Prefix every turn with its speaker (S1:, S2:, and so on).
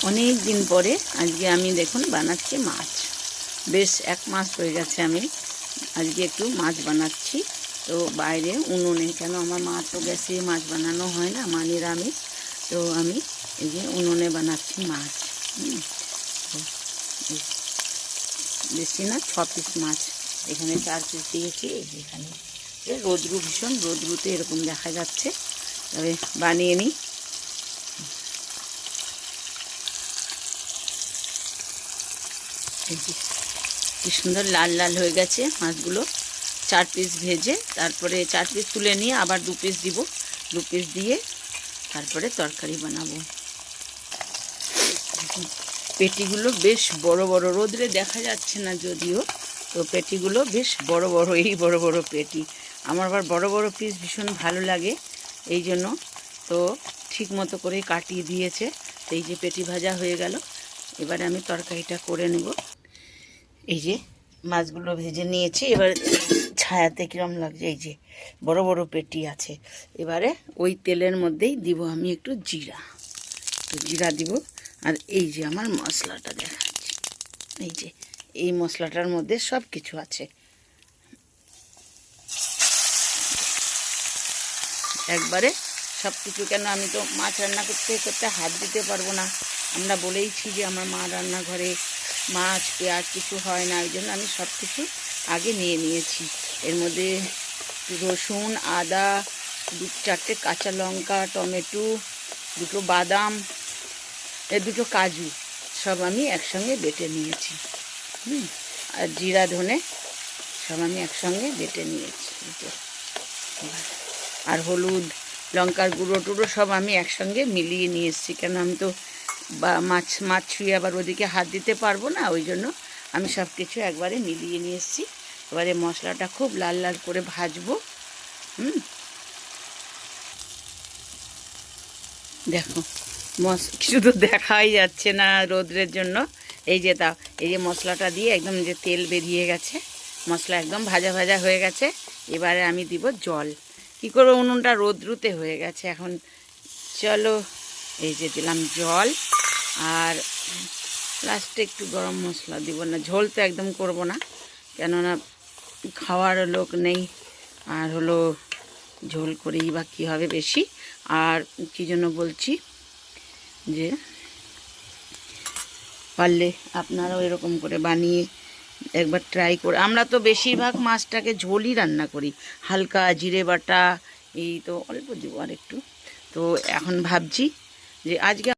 S1: অনেক দিন পরে আজকে আমি দেখুন বানাচ্ছি মাছ। বেশ 1 মাস হয়ে গেছে আমি আজকে একটু মাছ বানাচ্ছি। তো বাইরে উনুনে, কেন আমার মা তো গ্যাসে মাছ বানানো হয় না, মা নিরামিষ। তো আমি এই যে উনুনে বানাচ্ছি মাছ। বেশি না, 6 পিস মাছ, এখানে 4 পিস দিয়েছি। এখানে রোদ্রু, ভীষণ রোদ্রুতে এরকম দেখা যাচ্ছে। তবে বানিয়ে নিই। কি সুন্দর লাল লাল হয়ে গেছে মাছগুলো। 4 পিস ভেজে তারপরে 4 পিস তুলে নিয়ে আবার 2 পিস দিব। 2 পিস দিয়ে তারপরে তরকারি বানাবো। পেটিগুলো বেশ বড় বড়, রোদ্রে দেখা যাচ্ছে না যদিও, তো পেটিগুলো বেশ বড় বড়, এই বড় বড় পেটি। আমার আবার বড় বড় পিস ভীষণ ভালো লাগে, এই জন্য তো ঠিক মতো করে কাটিয়ে দিয়েছে। এই যে পেটি ভাজা হয়ে গেল, এবারে আমি তরকারিটা করে নেব। এই যে মাছগুলো ভেজে নিয়েছি, এবার ছায়াতে কিরম লাগছে, এই যে বড় বড় পেটি আছে। এবারে ওই তেলের মধ্যেই দিব আমি একটু জিরা, তো জিরা দিব। আর এই যে আমার মশলাটা দেখাচ্ছি, এই যে এই মশলাটার মধ্যে সব কিছু আছে। একবারে সব কিছু, কেন আমি তো মাছ রান্না করতে করতে হাত দিতে পারবো না। আমরা বলেইছি যে আমার মা রান্নাঘরে মাছ পেঁয়াজ কিছু হয় না, ওই জন্য আমি সব কিছু আগে নিয়ে নিয়েছি। এর মধ্যে রসুন, আদা, 2-4টে কাঁচা লঙ্কা, টমেটো, 2টো বাদাম, 2টো কাজু, সব আমি একসঙ্গে বেটে নিয়েছি। আর জিরা ধনে সব আমি একসঙ্গে বেটে নিয়েছি। আর হলুদ, লঙ্কার গুঁড়ো টুড়ো সব আমি একসঙ্গে মিলিয়ে নিয়ে এসেছি, কেন আমি তো মাছ ছুঁয়ে আবার ওদিকে হাত দিতে পারবো না, ওই জন্য আমি সব কিছু একবারে মিলিয়ে নিয়ে এসেছি। এবারে মশলাটা খুব লাল লাল করে ভাজবো। দেখো কিছু তো দেখাই যাচ্ছে না রোদ্রের জন্য। এই যে তাও, এই যে মশলাটা দিয়ে একদম যে তেল বেরিয়ে গেছে, মশলা একদম ভাজা ভাজা হয়ে গেছে। এবারে আমি দিব জল। কী করে, উনুনটা রোদ্রুতে হয়ে গেছে এখন। চলো, এই যে দিলাম জল, আর লাস্টে একটু গরম মশলা দিব। না, ঝোল তো একদম করব না, কেননা খাওয়ার লোক নেই। আর হলো ঝোল করেই বা কী হবে বেশি। আর কী জন্য বলছি, যে পারলে আপনারাও এরকম করে বানিয়ে একবার ট্রাই করে। আমরা তো বেশিরভাগ মাছটাকে ঝোলই রান্না করি, হালকা জিরে বাটা, এই তো অল্প দিব আর একটু। তো এখন ভাবছি যে আজকে